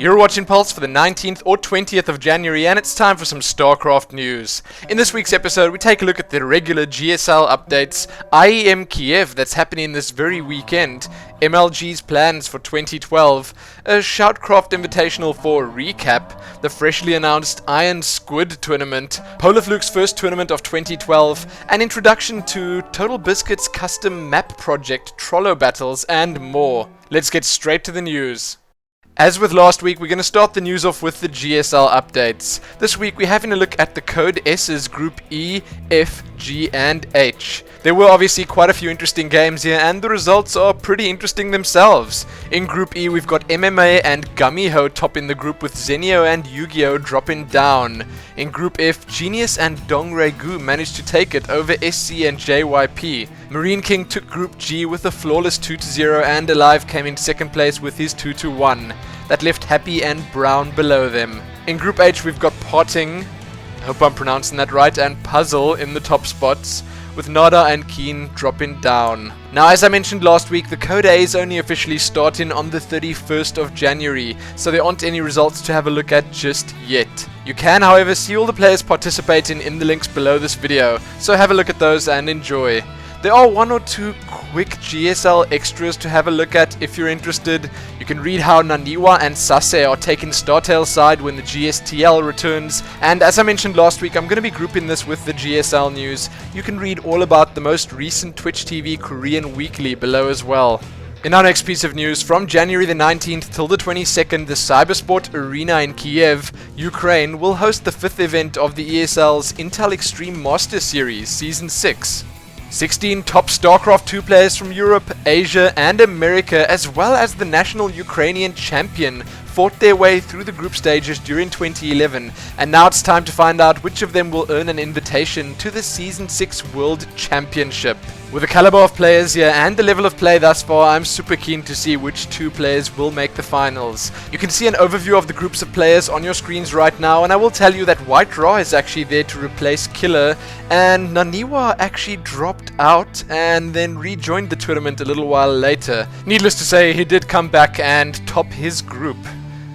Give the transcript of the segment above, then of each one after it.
You're watching Pulse for the 19th or 20th of January, and it's time for some StarCraft news. In this week's episode, we take a look at the regular GSL updates, IEM Kiev that's happening this very weekend, MLG's plans for 2012, a SHOUTcraft Invitational 4 recap, the freshly announced IronSquid Tournament, Polarfluke's first tournament of 2012, an introduction to Total Biscuit's custom map project Trollobattles, and more. Let's get straight to the news. As with last week, we're going to start the news off with the GSL updates. This week we're having a look at the Code S's Group E, F, G and H. There were obviously quite a few interesting games here, and the results are pretty interesting themselves. In Group E we've got MMA and Gummyho topping the group, with Zenio and Yu-Gi-Oh dropping down. In Group F, Genius and Dongregu managed to take it over SC and JYP. Marine King took Group G with a flawless 2-0, and Alive came in second place with his 2-1. That left Happy and Brown below them. In Group H we've got Potting, I hope I'm pronouncing that right, and Puzzle in the top spots, with Nada and Keen dropping down. Now, as I mentioned last week, the Code A is only officially starting on the 31st of January, so there aren't any results to have a look at just yet. You can, however, see all the players participating in the links below this video, so have a look at those and enjoy. There are one or two quick GSL extras to have a look at if you're interested. You can read how Naniwa and Sase are taking StarTale's side when the GSTL returns, and as I mentioned last week, I'm going to be grouping this with the GSL news. You can read all about the most recent Twitch TV Korean weekly below as well. In our next piece of news, from January the 19th till the 22nd, the Cybersport Arena in Kiev, Ukraine, will host the 5th event of the ESL's Intel Extreme Master Series Season 6. 16 top StarCraft 2 players from Europe, Asia and America, as well as the national Ukrainian champion, fought their way through the group stages during 2011, and now it's time to find out which of them will earn an invitation to the Season 6 World Championship. With the caliber of players here and the level of play thus far, I'm super keen to see which two players will make the finals. You can see an overview of the groups of players on your screens right now, and I will tell you that White Ra is actually there to replace Killer, and Naniwa actually dropped out and then rejoined the tournament a little while later. Needless to say, he did come back and top his group.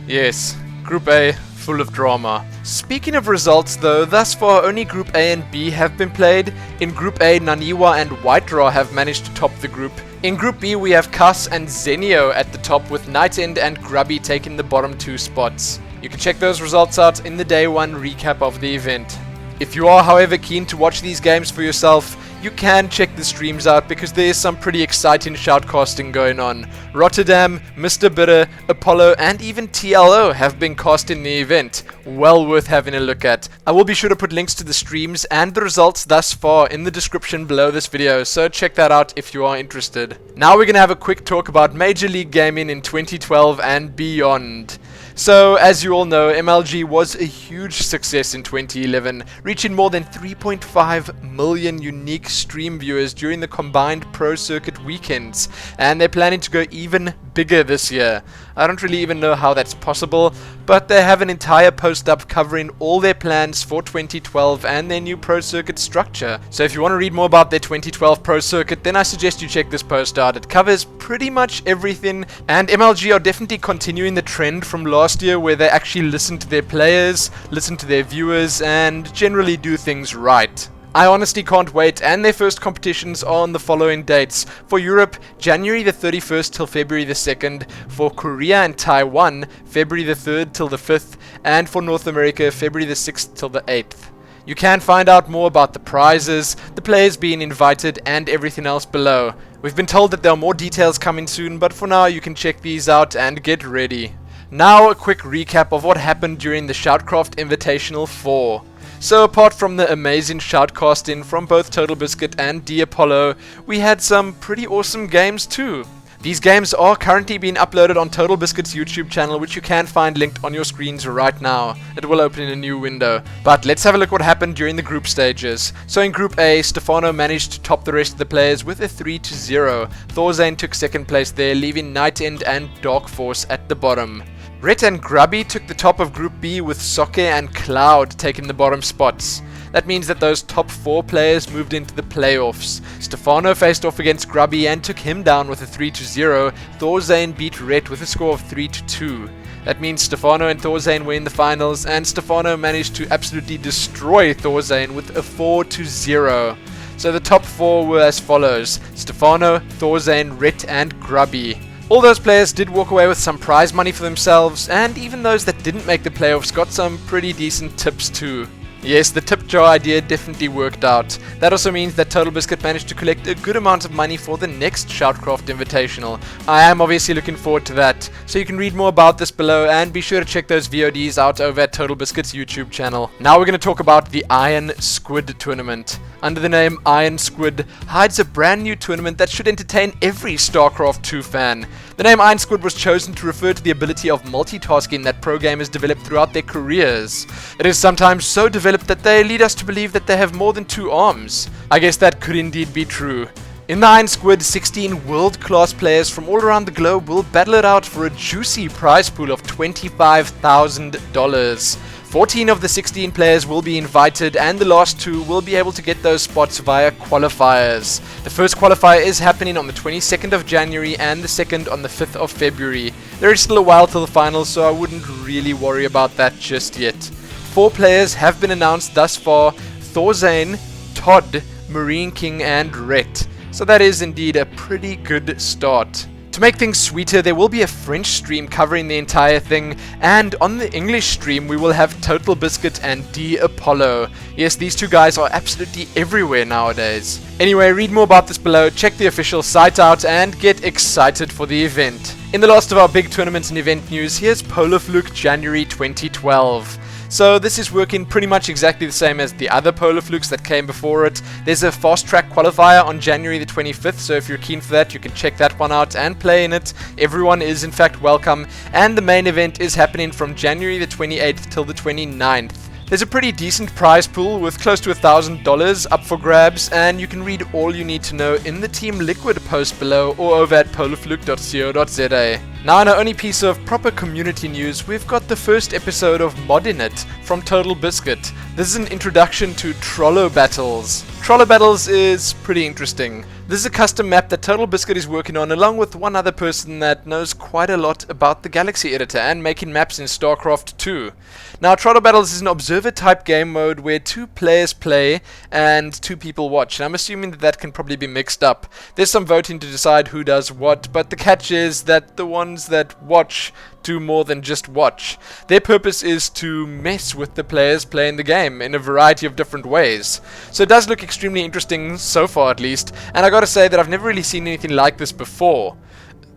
Yes, Group A, full of drama. Speaking of results though, thus far only Group A and B have been played. In Group A, Naniwa and White Ra have managed to top the group. In Group B we have Kas and Zenio at the top, with Nightend and Grubby taking the bottom two spots. You can check those results out in the Day 1 recap of the event. If you are, however, keen to watch these games for yourself, you can check the streams out because there is some pretty exciting shoutcasting going on. Rotterdam, Mr. Bitter, Apollo and even TLO have been cast in the event. Well worth having a look at. I will be sure to put links to the streams and the results thus far in the description below this video, so check that out if you are interested. Now we're going to have a quick talk about Major League Gaming in 2012 and beyond. So, as you all know, MLG was a huge success in 2011, reaching more than 3.5 million unique stream viewers during the combined Pro Circuit weekends, and they're planning to go even bigger this year. I don't really even know how that's possible, but they have an entire post up covering all their plans for 2012 and their new Pro Circuit structure. So if you want to read more about their 2012 Pro Circuit, then I suggest you check this post out. It covers pretty much everything, and MLG are definitely continuing the trend from last year where they actually listen to their players, listen to their viewers, and generally do things right. I honestly can't wait, and their first competitions are on the following dates. For Europe, January the 31st till February the 2nd. For Korea and Taiwan, February the 3rd till the 5th. And for North America, February the 6th till the 8th. You can find out more about the prizes, the players being invited, and everything else below. We've been told that there are more details coming soon, but for now you can check these out and get ready. Now a quick recap of what happened during the SHOUTcraft Invitational 4. So apart from the amazing shoutcasting from both Total Biscuit and Apollo, we had some pretty awesome games too. These games are currently being uploaded on Total Biscuit's YouTube channel, which you can find linked on your screens right now. It will open in a new window. But let's have a look what happened during the group stages. So in Group A, Stefano managed to top the rest of the players with a 3-0. Thorzane took second place there, leaving Nightend and Dark Force at the bottom. Rhett and Grubby took the top of Group B, with Soke and Cloud taking the bottom spots. That means that those top 4 players moved into the playoffs. Stefano faced off against Grubby and took him down with a 3-0. Thorzane beat Rhett with a score of 3-2. That means Stefano and Thorzane were in the finals, and Stefano managed to absolutely destroy Thorzane with a 4-0. So the top 4 were as follows: Stefano, Thorzane, Ret and Grubby. All those players did walk away with some prize money for themselves, and even those that didn't make the playoffs got some pretty decent tips too. Yes, the tip jar idea definitely worked out. That also means that Total Biscuit managed to collect a good amount of money for the next SHOUTcraft Invitational. I am obviously looking forward to that, so you can read more about this below, and be sure to check those VODs out over at Total Biscuit's YouTube channel. Now we're going to talk about the IronSquid Tournament. Under the name IronSquid hides a brand new tournament that should entertain every StarCraft 2 fan. The name IronSquid was chosen to refer to the ability of multitasking that pro gamers develop throughout their careers. It is sometimes so developed that they lead us to believe that they have more than 2 arms. I guess that could indeed be true. In the IronSquid, 16 world-class players from all around the globe will battle it out for a juicy prize pool of $25,000. 14 of the 16 players will be invited, and the last 2 will be able to get those spots via qualifiers. The first qualifier is happening on the 22nd of January and the second on the 5th of February. There is still a while till the finals, so I wouldn't really worry about that just yet. 4 players have been announced thus far: Thorzane, Todd, Marine King and Ret. So that is indeed a pretty good start. To make things sweeter, there will be a French stream covering the entire thing, and on the English stream we will have Total Biscuit and D Apollo. Yes, these 2 guys are absolutely everywhere nowadays. Anyway, read more about this below, check the official site out, and get excited for the event. In the last of our big tournaments and event news, here's Polarfluke January 2012. So this is working pretty much exactly the same as the other Polarflukes that came before it. There's a fast track qualifier on January the 25th, so if you're keen for that, you can check that one out and play in it. Everyone is in fact welcome, and the main event is happening from January the 28th till the 29th. There's a pretty decent prize pool with close to $1,000 up for grabs, and you can read all you need to know in the Team Liquid post below or over at polarfluke.co.za. Now, in our only piece of proper community news, we've got the first episode of Modding It from Total Biscuit. This is an introduction to Trollobattles. Trollobattles is pretty interesting. This is a custom map that Total Biscuit is working on, along with one other person that knows quite a lot about the Galaxy editor and making maps in StarCraft 2. Now, Trollobattles is an observer type game mode where 2 players play and 2 people watch, and I'm assuming that that can probably be mixed up. There's some voting to decide who does what, but the catch is that the ones that watch do more than just watch. Their purpose is to mess with the players playing the game in a variety of different ways. So it does look extremely interesting so far, at least, and I gotta say that I've never really seen anything like this before.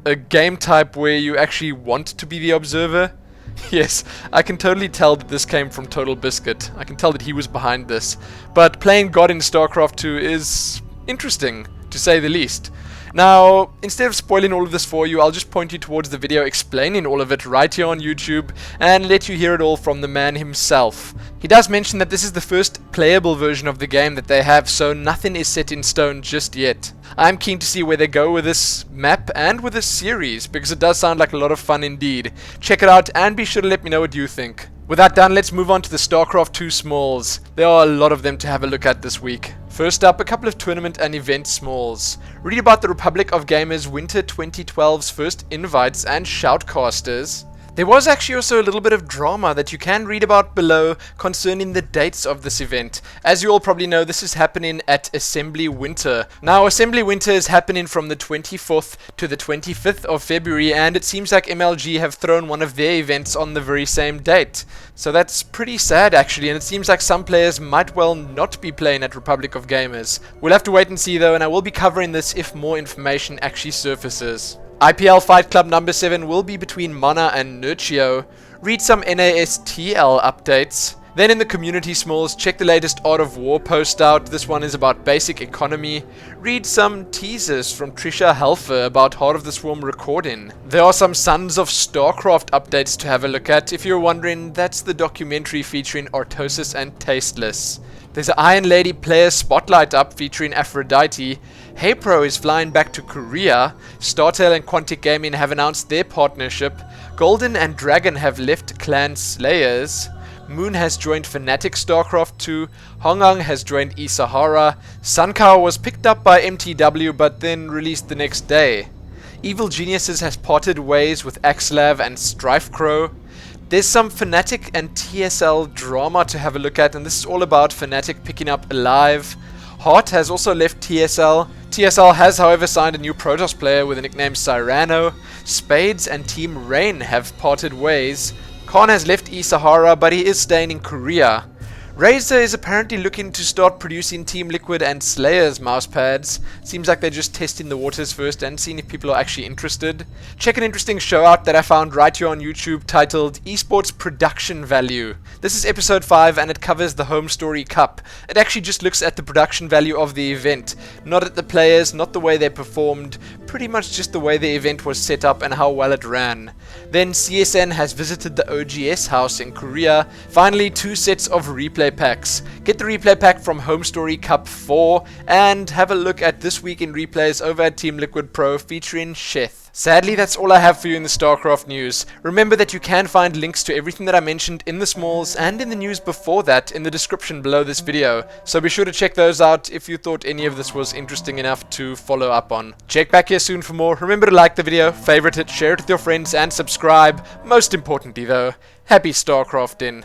A game type where you actually want to be the observer. Yes, I can totally tell that this came from Total Biscuit. I can tell that he was behind this. But playing God in StarCraft 2 is interesting, to say the least. Now, instead of spoiling all of this for you, I'll just point you towards the video explaining all of it right here on YouTube and let you hear it all from the man himself. He does mention that this is the first playable version of the game that they have, so nothing is set in stone just yet. I'm keen to see where they go with this map and with this series, because it does sound like a lot of fun indeed. Check it out and be sure to let me know what you think. With that done, let's move on to the StarCraft 2 smalls. There are a lot of them to have a look at this week. First up, a couple of tournament and event smalls. Read about the Republic of Gamers Winter 2012's first invites and shoutcasters. There was actually also a little bit of drama that you can read about below concerning the dates of this event. As you all probably know, this is happening at Assembly Winter. Now, Assembly Winter is happening from the 24th to the 25th of February, and it seems like MLG have thrown one of their events on the very same date. So that's pretty sad actually, and it seems like some players might well not be playing at Republic of Gamers. We'll have to wait and see though, and I will be covering this if more information actually surfaces. IPL Fight Club number 7 will be between Mana and Nurchio. Read some NASTL updates. Then in the community smalls, check the latest Art of War post out. This one is about basic economy. Read some teasers from Trisha Helfer about Heart of the Swarm recording. There are some Sons of StarCraft updates to have a look at. If you're wondering, that's the documentary featuring Artosis and Tasteless. There's an Iron Lady player spotlight up featuring Aphrodite. HeyPro is flying back to Korea. StarTale and Quantic Gaming have announced their partnership. Golden and Dragon have left Clan Slayers. Moon has joined Fnatic StarCraft 2. Hongang has joined Isahara. Suncow was picked up by MTW but then released the next day. Evil Geniuses has parted ways with Axelav and Strifecrow. There's some Fnatic and TSL drama to have a look at, and this is all about Fnatic picking up Alive. Hart has also left TSL. TSL has, however, signed a new Protoss player with the nickname Cyrano. Spades and Team Rain have parted ways. Khan has left E-Sahara, but he is staying in Korea. Razer is apparently looking to start producing Team Liquid and Slayer's mousepads. Seems like they're just testing the waters first and seeing if people are actually interested. Check an interesting show out that I found right here on YouTube titled Esports Production Value. This is episode 5 and it covers the Home Story Cup. It actually just looks at the production value of the event, not at the players, not the way they performed, pretty much just the way the event was set up and how well it ran. Then CSN has visited the OGS house in Korea. Finally, 2 sets of replay packs. Get the replay pack from Home Story Cup 4 and have a look at This Week in Replays over at Team Liquid Pro featuring Sheth. Sadly, that's all I have for you in the StarCraft news. Remember that you can find links to everything that I mentioned in the smalls and in the news before that in the description below this video, so be sure to check those out if you thought any of this was interesting enough to follow up on. Check back here soon for more. Remember to like the video, favorite it, share it with your friends and subscribe. Most importantly though, happy StarCrafting.